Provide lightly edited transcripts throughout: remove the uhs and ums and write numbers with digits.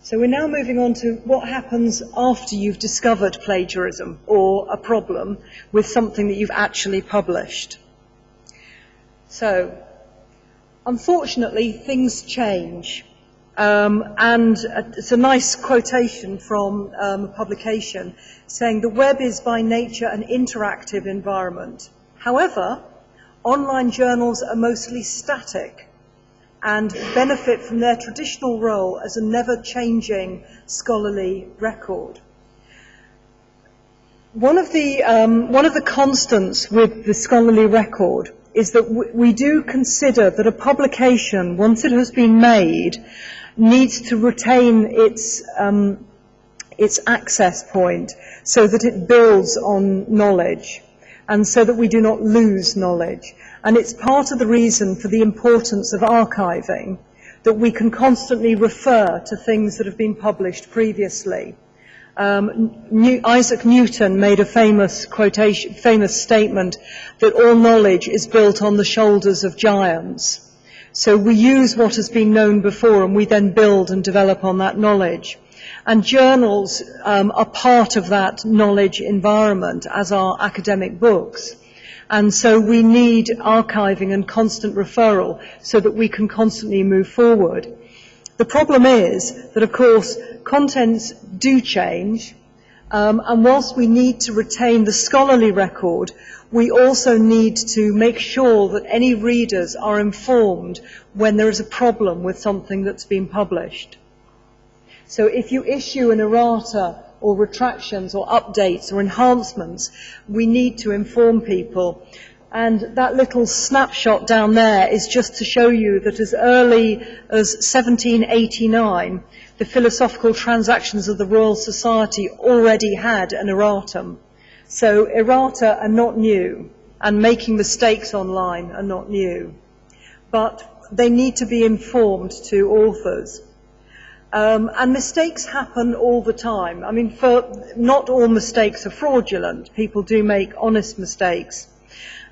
So we're now moving on to what happens after you've discovered plagiarism or a problem with something that you've actually published. So, unfortunately, things change. And it's a nice quotation from a publication saying the web is by nature an interactive environment. However, online journals are mostly static and benefit from their traditional role as a never-changing scholarly record. One of the constants with the scholarly record is that we do consider that a publication, once it has been made, needs to retain its access point so that it builds on knowledge and so that we do not lose knowledge. And it's part of the reason for the importance of archiving, that we can constantly refer to things that have been published previously. Isaac Newton made a famous statement that all knowledge is built on the shoulders of giants. So we use what has been known before and we then build and develop on that knowledge. And journals are part of that knowledge environment, as are academic books. And so we need archiving and constant referral so that we can constantly move forward. The problem is that, of course, contents do change, and whilst we need to retain the scholarly record, we also need to make sure that any readers are informed when there is a problem with something that's been published. So if you issue an errata or retractions or updates or enhancements, we need to inform people. And that little snapshot down there is just to show you that as early as 1789, the Philosophical Transactions of the Royal Society already had an erratum. So errata are not new, and making mistakes online are not new. But they need to be informed to authors. And mistakes happen all the time. I mean, not all mistakes are fraudulent. People do make honest mistakes.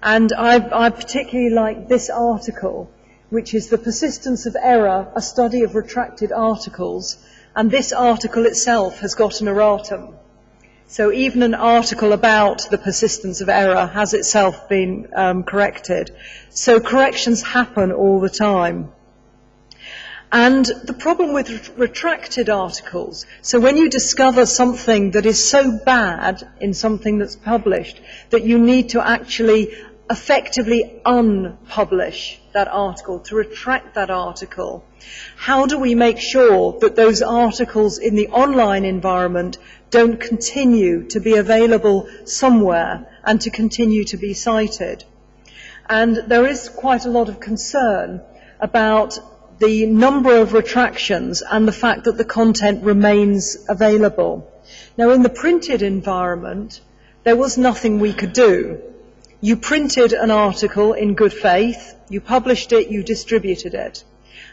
And I particularly like this article, which is The Persistence of Error, a Study of Retracted Articles. And this article itself has got an erratum. So even an article about the persistence of error has itself been corrected. So corrections happen all the time. And the problem with retracted articles, so when you discover something that is so bad in something that's published that you need to actually effectively unpublish that article, to retract that article, how do we make sure that those articles in the online environment don't continue to be available somewhere and to continue to be cited? And there is quite a lot of concern about the number of retractions and the fact that the content remains available. Now, in the printed environment, there was nothing we could do. You printed an article in good faith, you published it, you distributed it.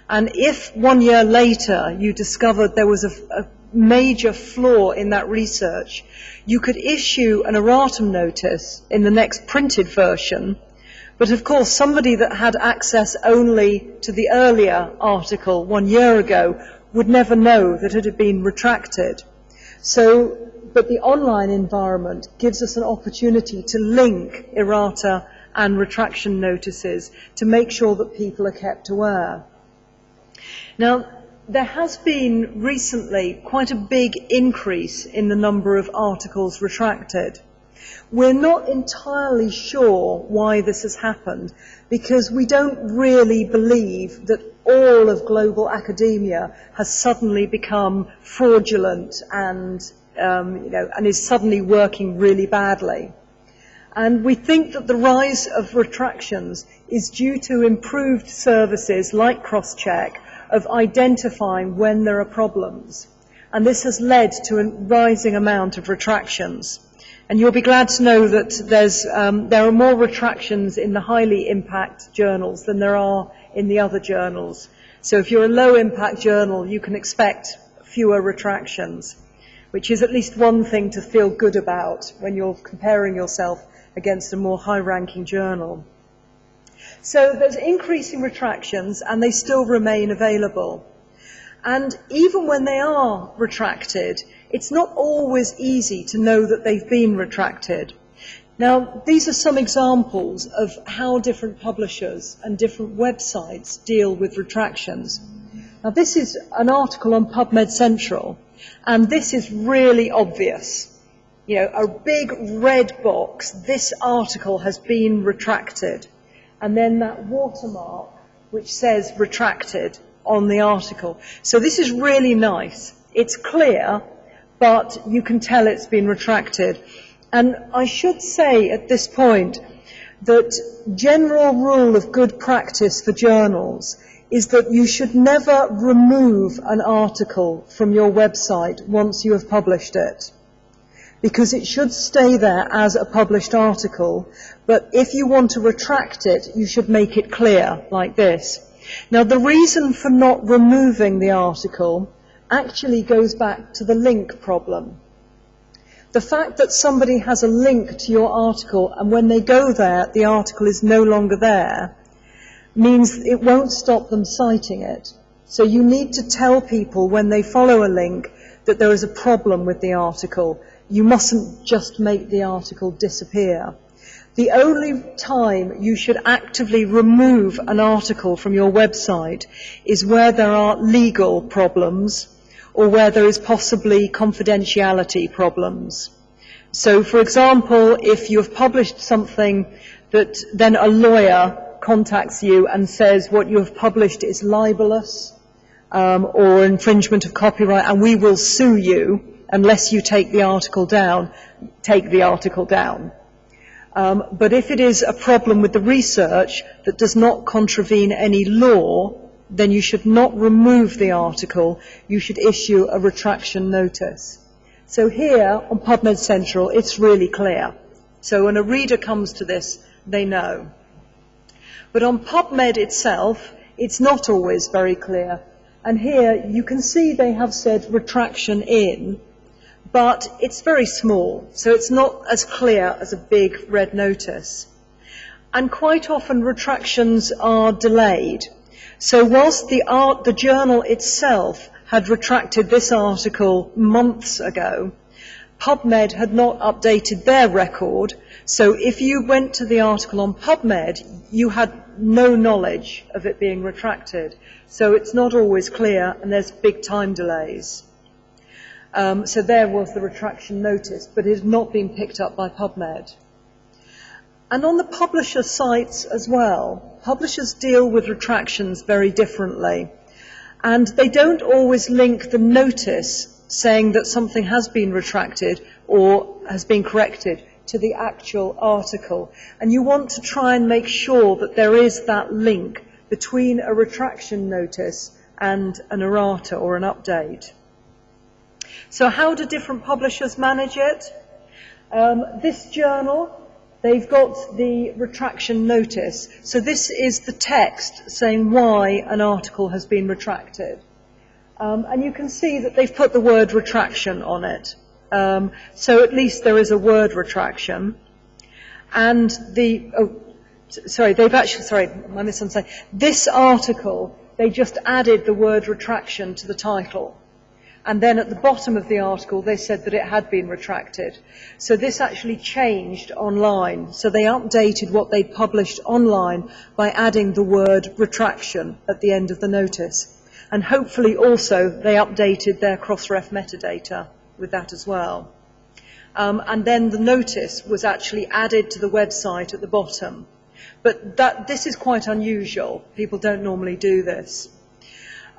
And if 1 year later you discovered there was a major flaw in that research, you could issue an erratum notice in the next printed version. But of course, somebody that had access only to the earlier article 1 year ago would never know that it had been retracted. But the online environment gives us an opportunity to link errata and retraction notices to make sure that people are kept aware. Now, there has been recently quite a big increase in the number of articles retracted. We're not entirely sure why this has happened, because we don't really believe that all of global academia has suddenly become fraudulent and is suddenly working really badly. And we think that the rise of retractions is due to improved services like cross-check of identifying when there are problems. And this has led to a rising amount of retractions. And you'll be glad to know that there are more retractions in the highly impact journals than there are in the other journals. So if you're a low impact journal, you can expect fewer retractions, which is at least one thing to feel good about when you're comparing yourself against a more high-ranking journal. So there's increasing retractions, and they still remain available. And even when they are retracted, it's not always easy to know that they've been retracted. Now, these are some examples of how different publishers and different websites deal with retractions. Now, this is an article on PubMed Central, and this is really obvious. You know, a big red box, this article has been retracted, and then that watermark which says retracted on the article. So this is really nice. It's clear, but you can tell it's been retracted. And I should say at this point that general rule of good practice for journals is that you should never remove an article from your website once you have published it, because it should stay there as a published article, but if you want to retract it, you should make it clear, like this. Now, the reason for not removing the article actually goes back to the link problem. The fact that somebody has a link to your article, and when they go there, the article is no longer there, means it won't stop them citing it. So you need to tell people when they follow a link that there is a problem with the article. You mustn't just make the article disappear. The only time you should actively remove an article from your website is where there are legal problems or where there is possibly confidentiality problems. So, for example, if you have published something that then a lawyer contacts you and says what you have published is libelous or infringement of copyright, and we will sue you unless you take the article down, take the article down. But if it is a problem with the research that does not contravene any law, then you should not remove the article, you should issue a retraction notice. So here on PubMed Central, it's really clear. So when a reader comes to this, they know. But on PubMed itself, it's not always very clear. And here you can see they have said retraction in, but it's very small, so it's not as clear as a big red notice. And quite often retractions are delayed. So whilst the journal itself had retracted this article months ago, PubMed had not updated their record, so if you went to the article on PubMed, you had no knowledge of it being retracted. So it's not always clear, and there's big time delays. So there was the retraction notice, but it had not been picked up by PubMed. And on the publisher sites as well, publishers deal with retractions very differently. And they don't always link the notice saying that something has been retracted or has been corrected to the actual article. And you want to try and make sure that there is that link between a retraction notice and an errata or an update. So how do different publishers manage it? This journal, they've got the retraction notice. So this is the text saying why an article has been retracted. And you can see that they've put the word retraction on it. So at least there is a word retraction. And my misunderstanding. This article, they just added the word retraction to the title. And then at the bottom of the article, they said that it had been retracted. So this actually changed online. So they updated what they published online by adding the word retraction at the end of the notice. And hopefully also they updated their CrossRef metadata with that as well. And then the notice was actually added to the website at the bottom. But this is quite unusual. People don't normally do this.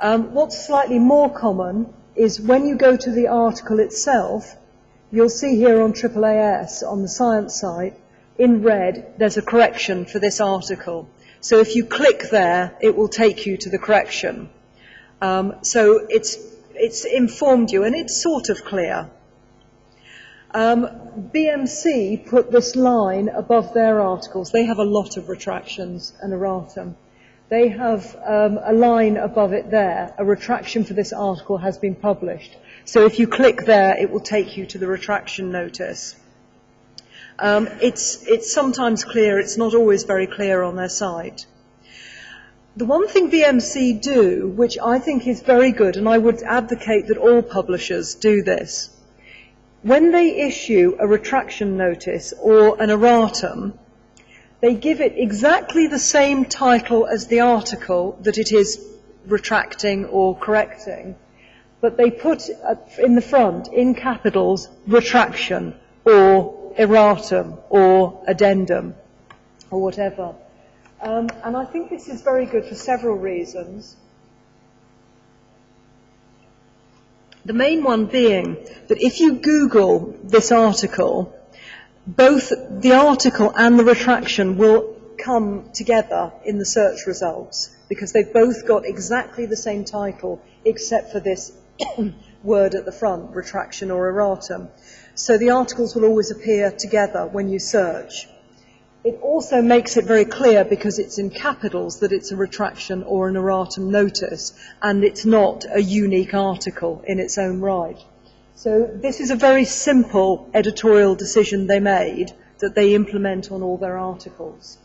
What's slightly more common is when you go to the article itself, you'll see here on AAAS, on the science site, in red, there's a correction for this article. So if you click there, it will take you to the correction. So it's informed you, and it's sort of clear. BMC put this line above their articles. They have a lot of retractions and erratum. They have a line above it there, a retraction for this article has been published. So if you click there, it will take you to the retraction notice. It's sometimes clear, it's not always very clear on their site. The one thing VMC do, which I think is very good, and I would advocate that all publishers do this, when they issue a retraction notice or an erratum, they give it exactly the same title as the article that it is retracting or correcting, but they put in the front, in capitals, retraction or erratum or addendum or whatever. And I think this is very good for several reasons. The main one being that if you Google this article, both the article and the retraction will come together in the search results because they've both got exactly the same title except for this word at the front, retraction or erratum. So the articles will always appear together when you search. It also makes it very clear, because it's in capitals, that it's a retraction or an erratum notice, and it's not a unique article in its own right. So this is a very simple editorial decision they made that they implement on all their articles.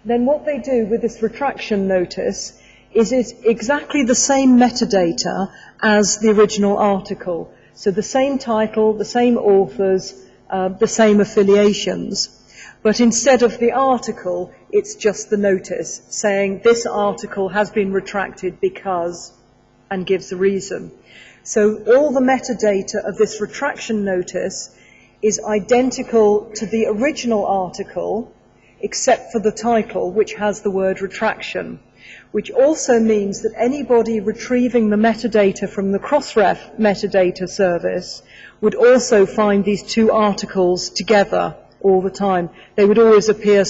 Then what they do with this retraction notice is it's exactly the same metadata as the original article. So the same title, the same authors, the same affiliations. But instead of the article, it's just the notice saying this article has been retracted because, and gives a reason. So all the metadata of this retraction notice is identical to the original article, except for the title, which has the word retraction, which also means that anybody retrieving the metadata from the CrossRef metadata service would also find these two articles together all the time. They would always appear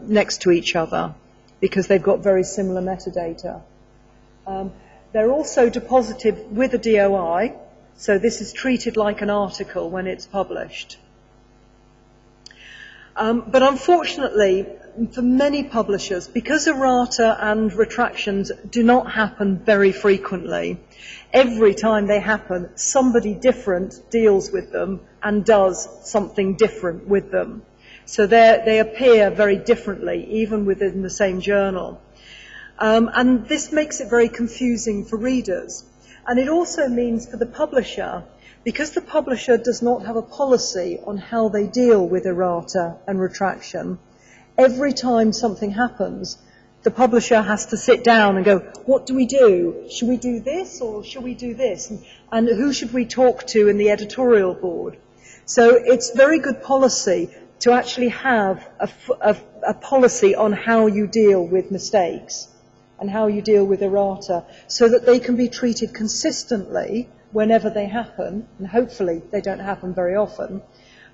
next to each other because they've got very similar metadata. They're also deposited with a DOI, so this is treated like an article when it's published. But unfortunately, for many publishers, because errata and retractions do not happen very frequently, every time they happen, somebody different deals with them and does something different with them. So they appear very differently, even within the same journal. And this makes it very confusing for readers. And it also means for the publisher, because the publisher does not have a policy on how they deal with errata and retraction, every time something happens, the publisher has to sit down and go, what do we do? Should we do this or should we do this? And who should we talk to in the editorial board? So it's very good policy to actually have a policy on how you deal with mistakes and how you deal with errata, so that they can be treated consistently whenever they happen, and hopefully they don't happen very often,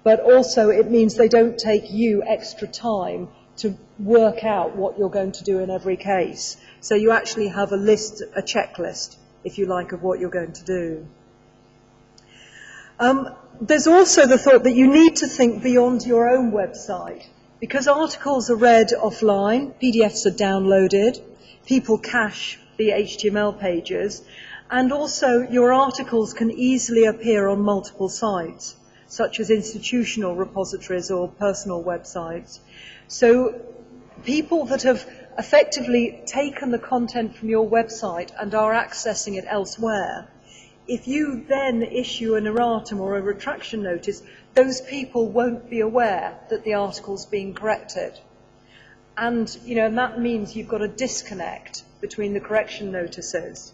but also it means they don't take you extra time to work out what you're going to do in every case. So you actually have a list, a checklist, if you like, of what you're going to do. There's also the thought that you need to think beyond your own website, because articles are read offline, PDFs are downloaded, people cache the HTML pages, and also your articles can easily appear on multiple sites, such as institutional repositories or personal websites. So people that have effectively taken the content from your website and are accessing it elsewhere, if you then issue an erratum or a retraction notice, those people won't be aware that the article's being corrected. And, and that means you've got a disconnect between the correction notices.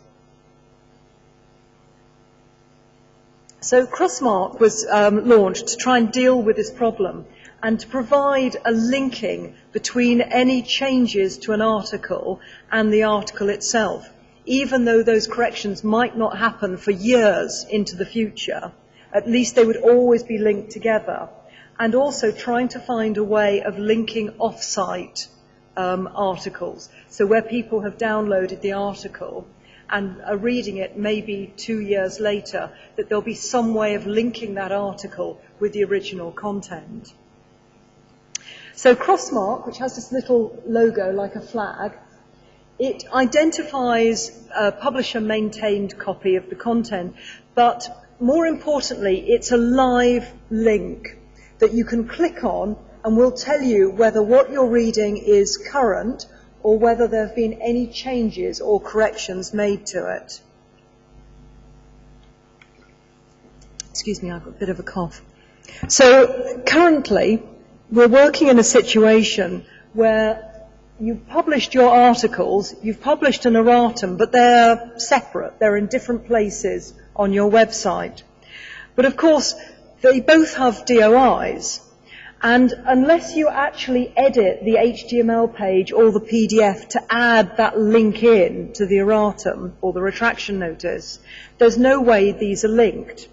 So CrossMark was launched to try and deal with this problem and to provide a linking between any changes to an article and the article itself, even though those corrections might not happen for years into the future. At least they would always be linked together. And also trying to find a way of linking off-site articles. So where people have downloaded the article and are reading it maybe 2 years later, that there'll be some way of linking that article with the original content. So CrossMark, which has this little logo like a flag, it identifies a publisher-maintained copy of the content, but more importantly, it's a live link that you can click on and will tell you whether what you're reading is current or whether there have been any changes or corrections made to it. Excuse me, I've got a bit of a cough. So currently, we're working in a situation where you've published your articles, you've published an erratum, but they're separate, they're in different places on your website. But of course, they both have DOIs, and unless you actually edit the HTML page or the PDF to add that link in to the erratum or the retraction notice, there's no way these are linked.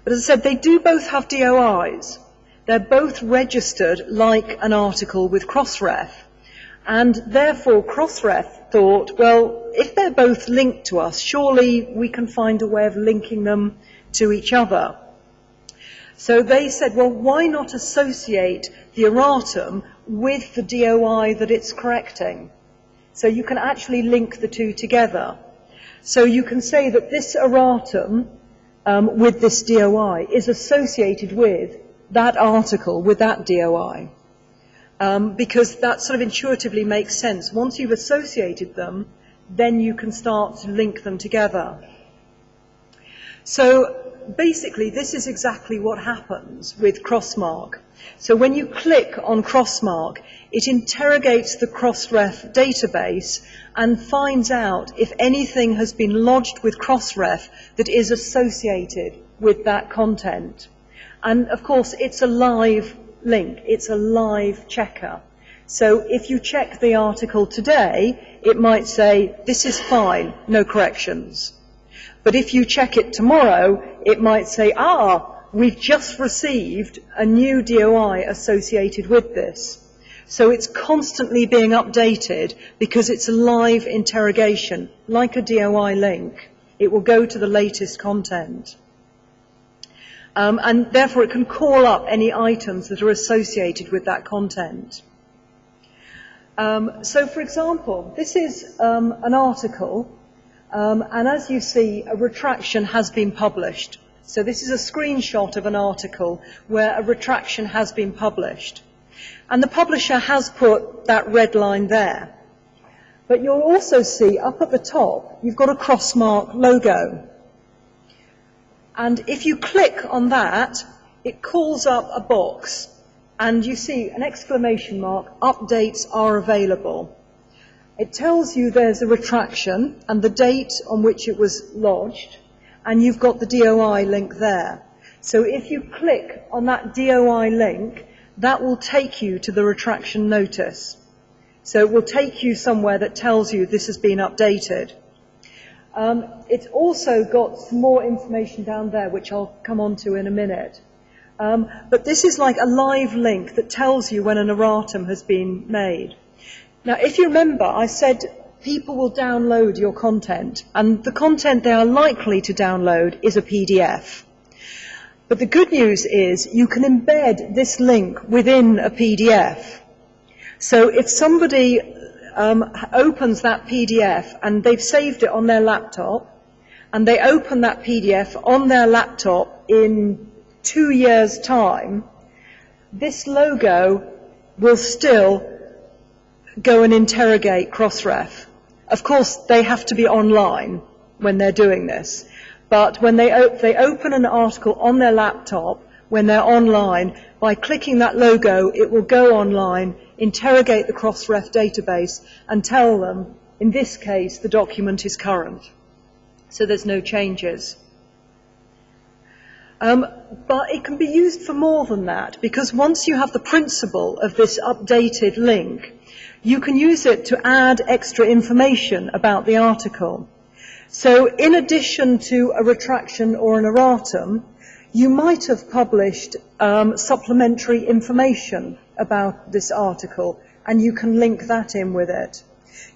But as I said, they do both have DOIs. They're both registered like an article with CrossRef. And therefore, CrossRef thought, well, if they're both linked to us, surely we can find a way of linking them to each other. So they said, well, why not associate the erratum with the DOI that it's correcting? So you can actually link the two together. So you can say that this erratum with this DOI is associated with that article, with that DOI. Because that sort of intuitively makes sense. Once you've associated them, then you can start to link them together. So basically, this is exactly what happens with CrossMark. So when you click on CrossMark, it interrogates the CrossRef database and finds out if anything has been lodged with CrossRef that is associated with that content. And of course, it's a live link. It's a live checker. So if you check the article today, it might say, this is fine, no corrections. But if you check it tomorrow, it might say, we've just received a new DOI associated with this. So it's constantly being updated because it's a live interrogation, like a DOI link. It will go to the latest content. And therefore it can call up any items that are associated with that content. So for example, this is an article, and as you see, a retraction has been published. So this is a screenshot of an article where a retraction has been published. And the publisher has put that red line there. But you'll also see up at the top, you've got a CrossMark logo. And if you click on that, it calls up a box, and you see an exclamation mark, updates are available. It tells you there's a retraction and the date on which it was lodged, and you've got the DOI link there. So if you click on that DOI link, that will take you to the retraction notice. So it will take you somewhere that tells you this has been updated. It's also got some more information down there, which I'll come on to in a minute. But this is like a live link that tells you when an erratum has been made. Now, if you remember, I said people will download your content, and the content they are likely to download is a PDF. But the good news is you can embed this link within a PDF. So if somebody opens that PDF and they've saved it on their laptop, and they open that PDF on their laptop in 2 years' time, this logo will still go and interrogate CrossRef. Of course, they have to be online when they're doing this. But when they open an article on their laptop, when they're online, by clicking that logo, it will go online, interrogate the CrossRef database, and tell them, in this case, the document is current. So there's no changes. But it can be used for more than that, because once you have the principle of this updated link, you can use it to add extra information about the article. So in addition to a retraction or an erratum, you might have published supplementary information about this article, and you can link that in with it.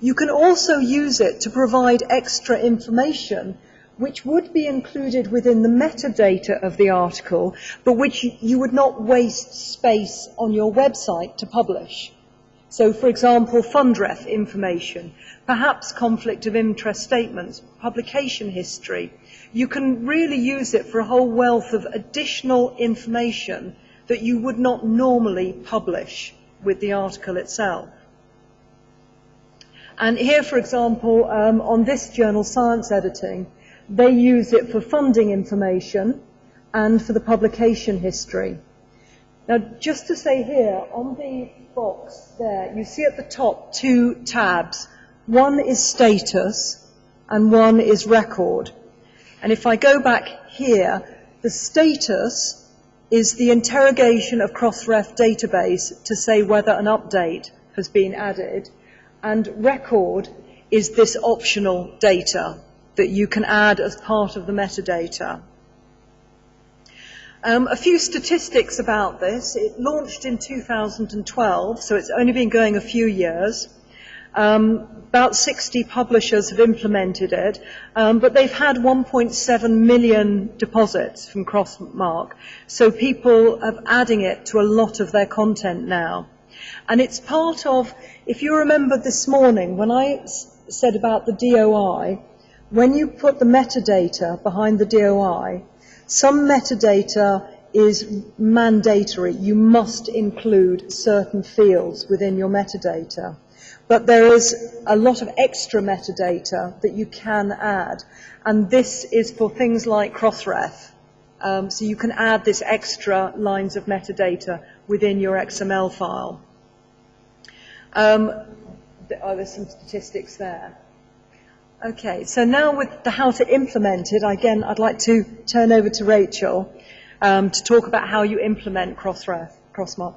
You can also use it to provide extra information which would be included within the metadata of the article, but which you would not waste space on your website to publish. So, for example, FundRef information, perhaps conflict of interest statements, publication history. You can really use it for a whole wealth of additional information that you would not normally publish with the article itself. And here, for example, on this journal, Science Editing, they use it for funding information and for the publication history. Now, just to say here, on the box there, you see at the top two tabs. One is status and one is record. And if I go back here, the status is the interrogation of CrossRef database to say whether an update has been added. And record is this optional data that you can add as part of the metadata. A few statistics about this. It launched in 2012, so it's only been going a few years. About 60 publishers have implemented it, but they've had 1.7 million deposits from CrossMark, so people are adding it to a lot of their content now. And it's part of, if you remember this morning, when I said about the DOI, when you put the metadata behind the DOI, some metadata is mandatory. You must include certain fields within your metadata. But there is a lot of extra metadata that you can add. And this is for things like CrossRef. So you can add this extra lines of metadata within your XML file. There's some statistics there. Okay, so now with the how to implement it, again, I'd like to turn over to Rachael to talk about how you implement CrossMark.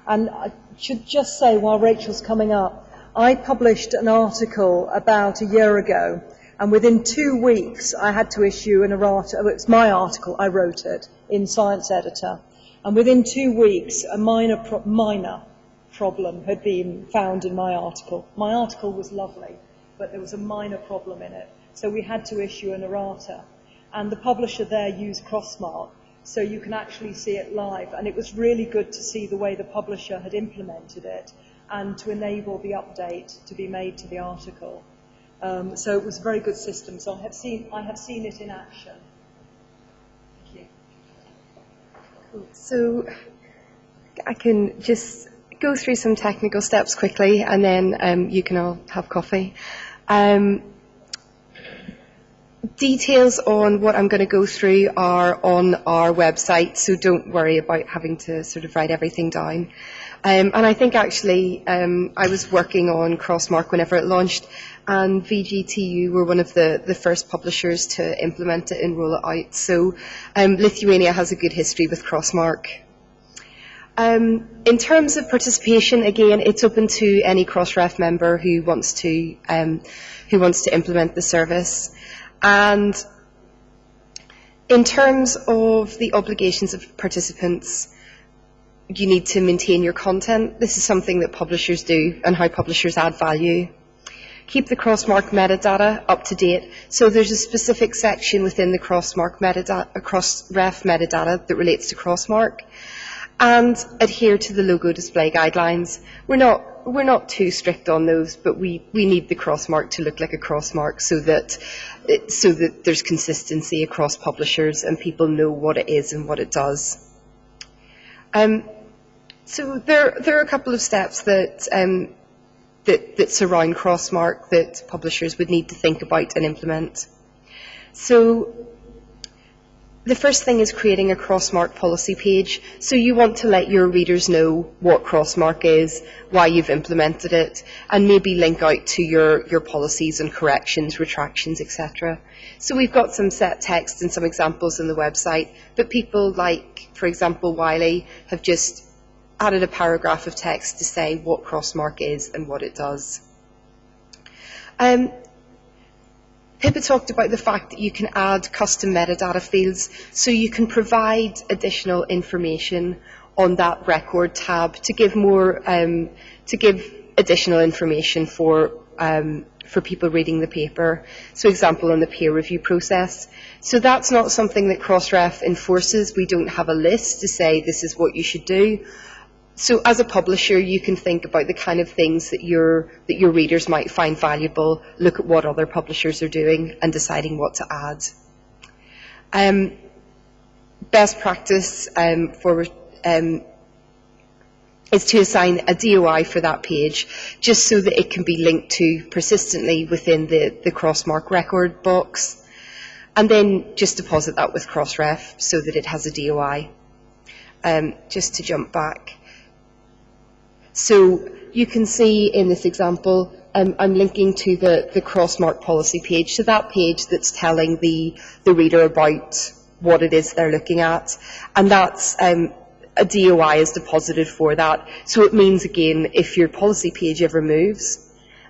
And I should just say, while Rachel's coming up, I published an article about a year ago, and within 2 weeks I had to issue an errata. It's my article, I wrote it in Science Editor, and within 2 weeks a minor problem had been found in my article. My article was lovely, but there was a minor problem in it, so we had to issue an errata. And the publisher there used CrossMark, so you can actually see it live, and it was really good to see the way the publisher had implemented it and to enable the update to be made to the article. So it was a very good system. So I have seen it in action. Thank you. Cool. So I can just go through some technical steps quickly, and then you can all have coffee. Details on what I'm going to go through are on our website, so don't worry about having to sort of write everything down. And I think actually I was working on CrossMark whenever it launched, and VGTU were one of the first publishers to implement it and roll it out. So Lithuania has a good history with CrossMark. In terms of participation, again, it's open to any CrossRef member who wants to implement the service. And in terms of the obligations of participants, you need to maintain your content. This is something that publishers do and how publishers add value. Keep the CrossMark metadata up to date. So there's a specific section within the CrossMark metadata, CrossRef metadata that relates to CrossMark. And adhere to the logo display guidelines. We're not too strict on those, but we need the CrossMark to look like a CrossMark so that there's consistency across publishers and people know what it is and what it does. So there are a couple of steps that surround CrossMark that publishers would need to think about and implement. So the first thing is creating a CrossMark policy page. So you want to let your readers know what CrossMark is, why you've implemented it, and maybe link out to your policies and corrections, retractions, etc. So we've got some set text and some examples on the website, but people like, for example, Wiley, have just added a paragraph of text to say what CrossMark is and what it does. Pippa talked about the fact that you can add custom metadata fields, so you can provide additional information on that record tab to give additional information for people reading the paper. So, example, on the peer review process. So that's not something that CrossRef enforces. We don't have a list to say this is what you should do. So as a publisher, you can think about the kind of things that your readers might find valuable, look at what other publishers are doing, and deciding what to add. Best practice for is to assign a DOI for that page, just so that it can be linked to persistently within the CrossMark record box, and then just deposit that with CrossRef so that it has a DOI. Just to jump back. So you can see in this example, I'm linking to the CrossMark policy page, so that page that's telling the reader about what it is they're looking at, and that's a DOI is deposited for that. So it means, again, if your policy page ever moves,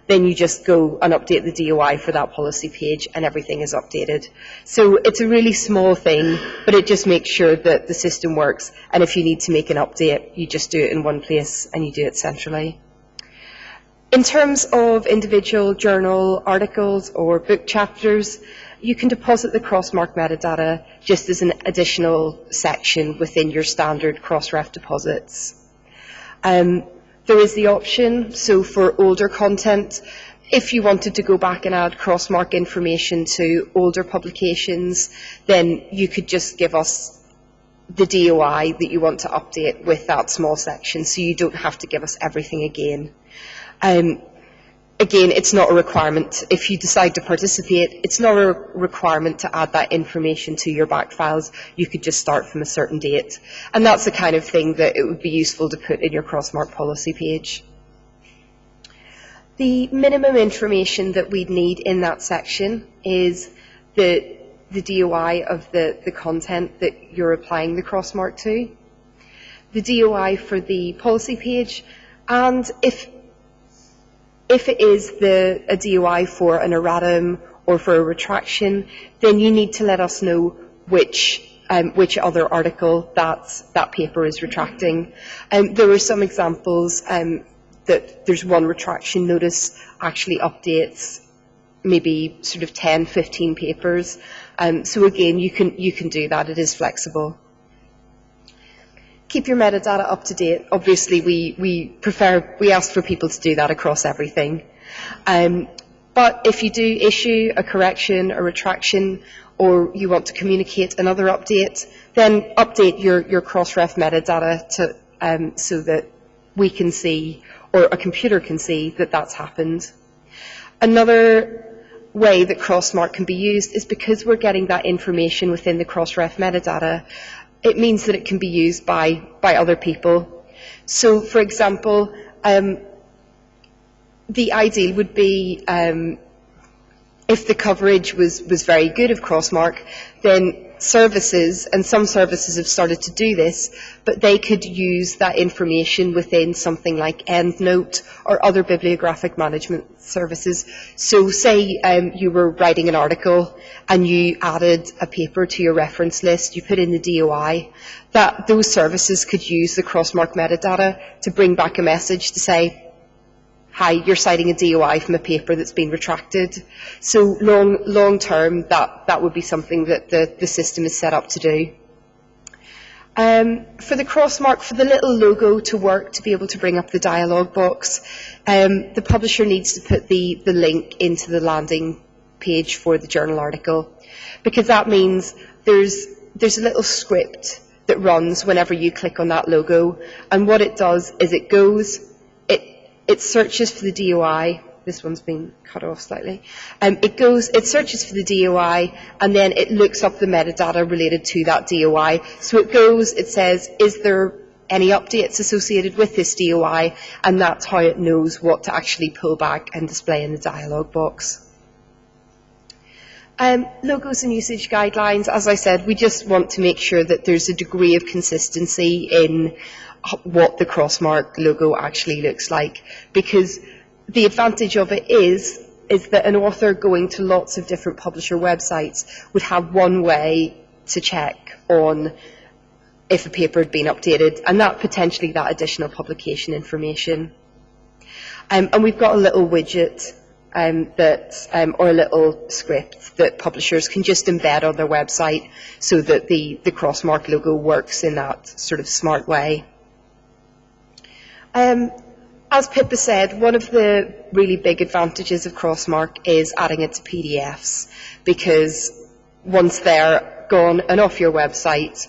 then you just go and update the DOI for that policy page and everything is updated. So it's a really small thing, but it just makes sure that the system works, and if you need to make an update, you just do it in one place and you do it centrally. In terms of individual journal articles or book chapters, you can deposit the CrossMark metadata just as an additional section within your standard CrossRef deposits. There is the option, so for older content, if you wanted to go back and add CrossMark information to older publications, then you could just give us the DOI that you want to update with that small section, so you don't have to give us everything again. Again, it's not a requirement. If you decide to participate, it's not a requirement to add that information to your back files. You could just start from a certain date. And that's the kind of thing that it would be useful to put in your CrossMark policy page. The minimum information that we'd need in that section is the DOI of the content that you're applying the CrossMark to, the DOI for the policy page, and if it is a DOI for an erratum or for a retraction, then you need to let us know which other article that paper is retracting. There were some examples that there's one retraction notice actually updates maybe sort of 10, 15 papers. So again, you can do that. It is flexible. Keep your metadata up to date. Obviously, we ask for people to do that across everything. But if you do issue a correction, a retraction, or you want to communicate another update, then update your CrossRef metadata so that we can see, or a computer can see, that that's happened. Another way that CrossMark can be used is because we're getting that information within the CrossRef metadata, it means that it can be used by other people. So, for example, the ideal would be if the coverage was very good of CrossMark, then services, and some services have started to do this, but they could use that information within something like EndNote or other bibliographic management services. So say you were writing an article and you added a paper to your reference list, you put in the DOI, that those services could use the CrossMark metadata to bring back a message to say, hi, you're citing a DOI from a paper that's been retracted. So long term, that would be something that the system is set up to do. For the CrossMark, for the little logo to work, to be able to bring up the dialog box, the publisher needs to put the link into the landing page for the journal article, because that means there's a little script that runs whenever you click on that logo, and what it does is it searches for the DOI. This one's been cut off slightly. It searches for the DOI, and then it looks up the metadata related to that DOI. So it says, is there any updates associated with this DOI? And that's how it knows what to actually pull back and display in the dialog box. Logos and usage guidelines, as I said, we just want to make sure that there's a degree of consistency in what the CrossMark logo actually looks like, because the advantage of it is that an author going to lots of different publisher websites would have one way to check on if a paper had been updated, and that potentially that additional publication information. And we've got a little widget or a little script that publishers can just embed on their website so that the CrossMark logo works in that sort of smart way. As Pippa said, one of the really big advantages of CrossMark is adding it to PDFs, because once they're gone and off your website,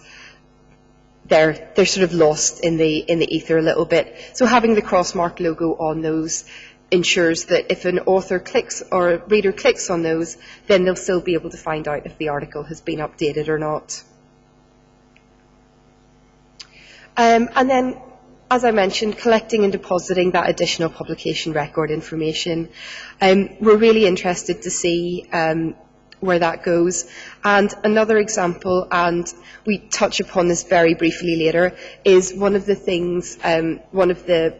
they're sort of lost in the ether a little bit. So having the CrossMark logo on those ensures that if an author clicks or a reader clicks on those, then they'll still be able to find out if the article has been updated or not. And then, as I mentioned, collecting and depositing that additional publication record information. We're really interested to see where that goes. And another example, and we touch upon this very briefly later, is one of the things, one of the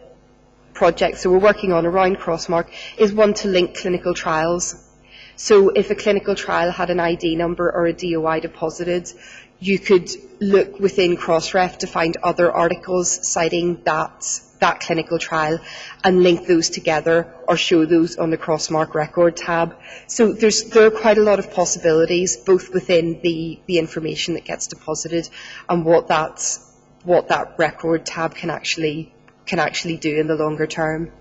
projects that we're working on around CrossMark is one to link clinical trials. So if a clinical trial had an ID number or a DOI deposited, you could look within CrossRef to find other articles citing that clinical trial and link those together or show those on the CrossMark record tab. So there are quite a lot of possibilities both within the information that gets deposited and what that record tab can actually do in the longer term.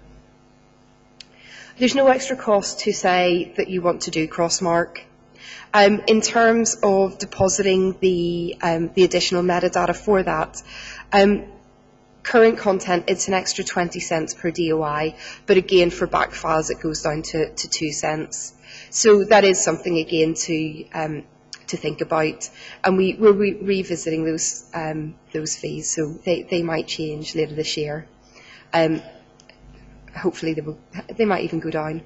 There's no extra cost to say that you want to do CrossMark. In terms of depositing the additional metadata for that, current content, it's an extra 20 cents per DOI, but again for back files it goes down to 2 cents. So that is something again to think about, and we're revisiting those fees, so they might change later this year. Hopefully they might even go down.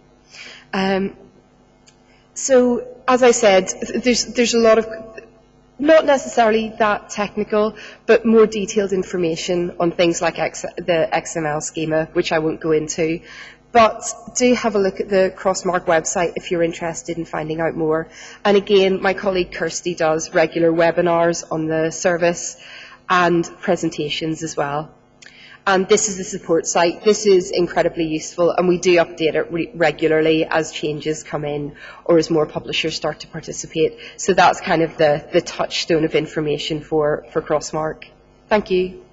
So, as I said, there's a lot of, not necessarily that technical, but more detailed information on things like the XML schema, which I won't go into. But do have a look at the CrossMark website if you're interested in finding out more. And again, my colleague Kirsty does regular webinars on the service and presentations as well. And this is the support site. This is incredibly useful, and we do update it regularly as changes come in or as more publishers start to participate. So that's kind of the touchstone of information for CrossMark. Thank you.